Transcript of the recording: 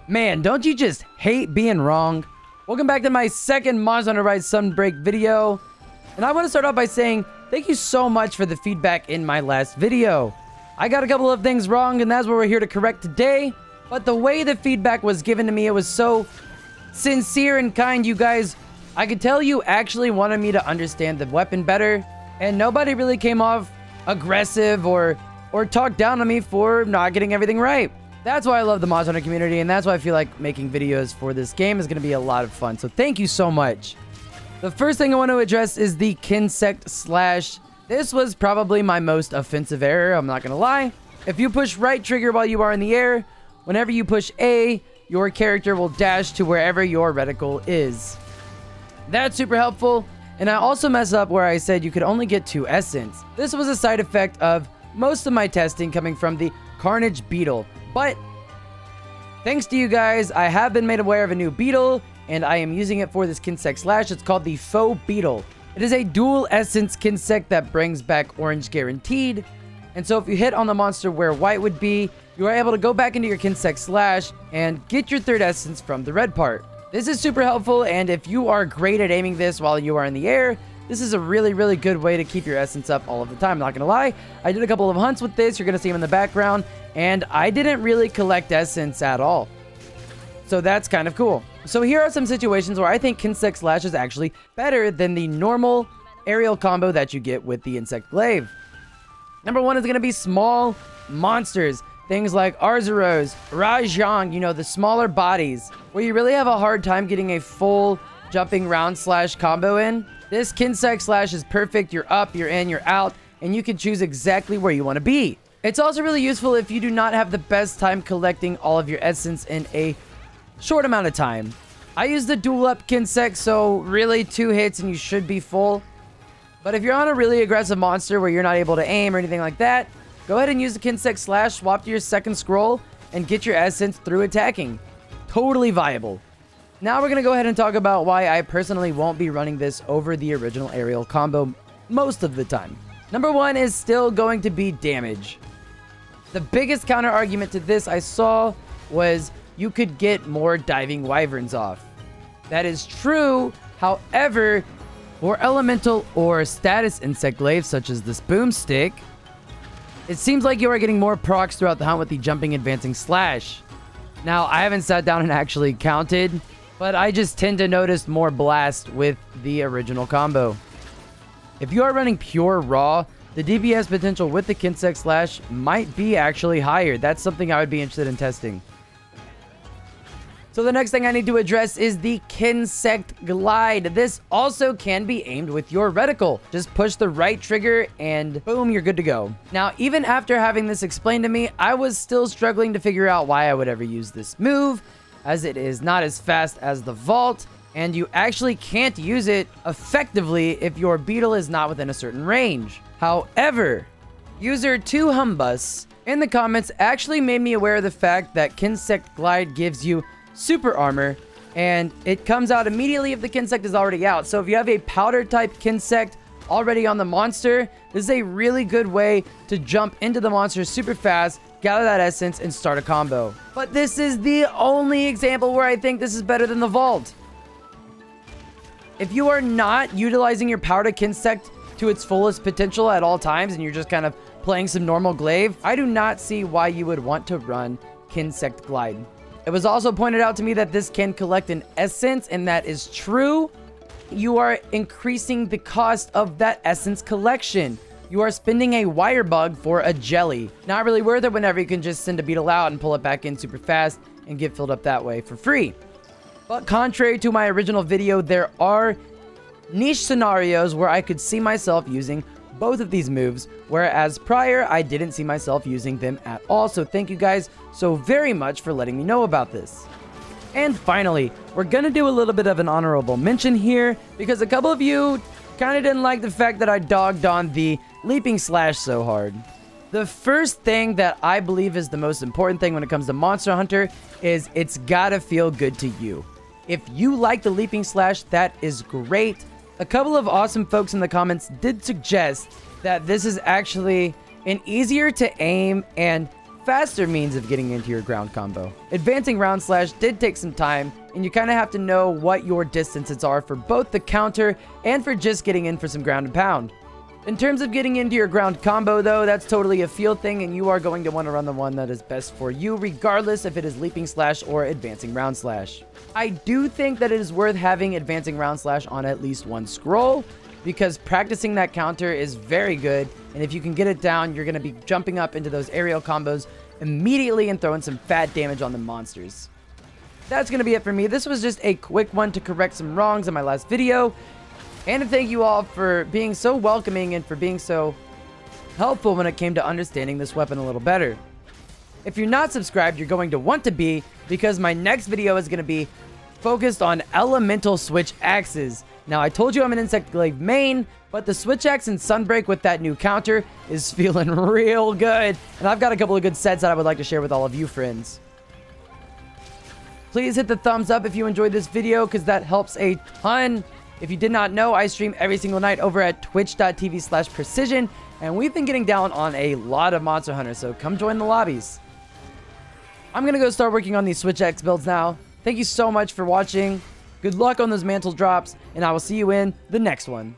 Man, don't you just hate being wrong? Welcome back to my second Monster Hunter Rise Sunbreak video. And I want to start off by saying thank you so much for the feedback in my last video. I got a couple of things wrong and that's what we're here to correct today. But the way the feedback was given to me, it was so sincere and kind, you guys. I could tell you actually wanted me to understand the weapon better. And nobody really came off aggressive or talked down on me for not getting everything right. That's why I love the Monster Hunter community, and that's why I feel like making videos for this game is going to be a lot of fun. So thank you so much. The first thing I want to address is the Kinsect Slash. This was probably my most offensive error, I'm not going to lie. If you push right trigger while you are in the air, whenever you push A, your character will dash to wherever your reticle is. That's super helpful. And I also messed up where I said you could only get 2 essence. This was a side effect of most of my testing coming from the Carnage Beetle. But thanks to you guys, I have been made aware of a new beetle, and I am using it for this Kinsect Slash. It's called the Faux Beetle. It is a dual essence Kinsect that brings back orange guaranteed. And so if you hit on the monster where white would be, you are able to go back into your Kinsect Slash and get your 3rd essence from the red part. This is super helpful, and if you are great at aiming this while you are in the air, this is a really, really good way to keep your essence up all of the time. I'm not going to lie. I did a couple of hunts with this. You're going to see them in the background. And I didn't really collect essence at all. So that's kind of cool. So here are some situations where I think Kinsect Slash is actually better than the normal aerial combo that you get with the Insect Glaive. Number 1 is going to be small monsters. Things like Arzuros, Rajang, you know, the smaller bodies, where you really have a hard time getting a full jumping round slash combo in. This Kinsect Slash is perfect. You're up, you're in, you're out, and you can choose exactly where you want to be. It's also really useful if you do not have the best time collecting all of your essence in a short amount of time. I use the dual up Kinsect, so really 2 hits and you should be full. But if you're on a really aggressive monster where you're not able to aim or anything like that, go ahead and use the Kinsect Slash, swap to your 2nd scroll, and get your essence through attacking. Totally viable. Now we're going to go ahead and talk about why I personally won't be running this over the original aerial combo most of the time. Number 1 is still going to be damage. The biggest counter argument to this I saw was you could get more diving wyverns off. That is true. However, for elemental or status insect glaives such as this boomstick, it seems like you are getting more procs throughout the hunt with the jumping advancing slash. Now, I haven't sat down and actually counted, but I just tend to notice more blast with the original combo. If you are running pure raw, the DPS potential with the Kinsect Slash might be actually higher. That's something I would be interested in testing. So the next thing I need to address is the Kinsect Glide. This also can be aimed with your reticle. Just push the right trigger and boom, you're good to go. Now, even after having this explained to me, I was still struggling to figure out why I would ever use this move, as it is not as fast as the vault, and you actually can't use it effectively if your beetle is not within a certain range. However, user 2Humbus in the comments actually made me aware of the fact that Kinsect Glide gives you super armor, and it comes out immediately if the Kinsect is already out. So if you have a powder type Kinsect already on the monster, this is a really good way to jump into the monster super fast, gather that essence, and start a combo. But this is the only example where I think this is better than the vault. If you are not utilizing your powder Kinsect to its fullest potential at all times, and you're just kind of playing some normal glaive, I do not see why you would want to run Kinsect Glide. It was also pointed out to me that this can collect an essence, and that is true. You are increasing the cost of that essence collection. You are spending a wire bug for a jelly. Not really worth it whenever you can just send a beetle out and pull it back in super fast and get filled up that way for free. But contrary to my original video, there are niche scenarios where I could see myself using both of these moves, whereas prior I didn't see myself using them at all. So thank you guys so very much for letting me know about this. And finally, we're gonna do a little bit of an honorable mention here, because a couple of you kind of didn't like the fact that I dogged on the leaping slash so hard. The first thing that I believe is the most important thing when it comes to Monster Hunter is it's gotta feel good to you. If you like the leaping slash, that is great. A couple of awesome folks in the comments did suggest that this is actually an easier to aim and faster means of getting into your ground combo. Advancing round slash did take some time, and you kind of have to know what your distances are for both the counter and for just getting in for some ground and pound. In terms of getting into your ground combo though, that's totally a feel thing, and you are going to want to run the one that is best for you, regardless if it is leaping slash or advancing round slash. I do think that it is worth having advancing round slash on at least one scroll, because practicing that counter is very good, and if you can get it down, you're going to be jumping up into those aerial combos immediately and throwing some fat damage on the monsters. That's going to be it for me. This was just a quick one to correct some wrongs in my last video, and to thank you all for being so welcoming and for being so helpful when it came to understanding this weapon a little better. If you're not subscribed, you're going to want to be, because my next video is going to be focused on elemental switch axes. Now, I told you I'm an Kinsect Glaive main, but the switch axe in Sunbreak with that new counter is feeling real good, and I've got a couple of good sets that I would like to share with all of you friends. Please hit the thumbs up if you enjoyed this video, because that helps a ton. If you did not know, I stream every single night over at twitch.tv/precision, and we've been getting down on a lot of Monster Hunters, so come join the lobbies. I'm going to go start working on these Switch X builds now. Thank you so much for watching. Good luck on those mantle drops, and I will see you in the next one.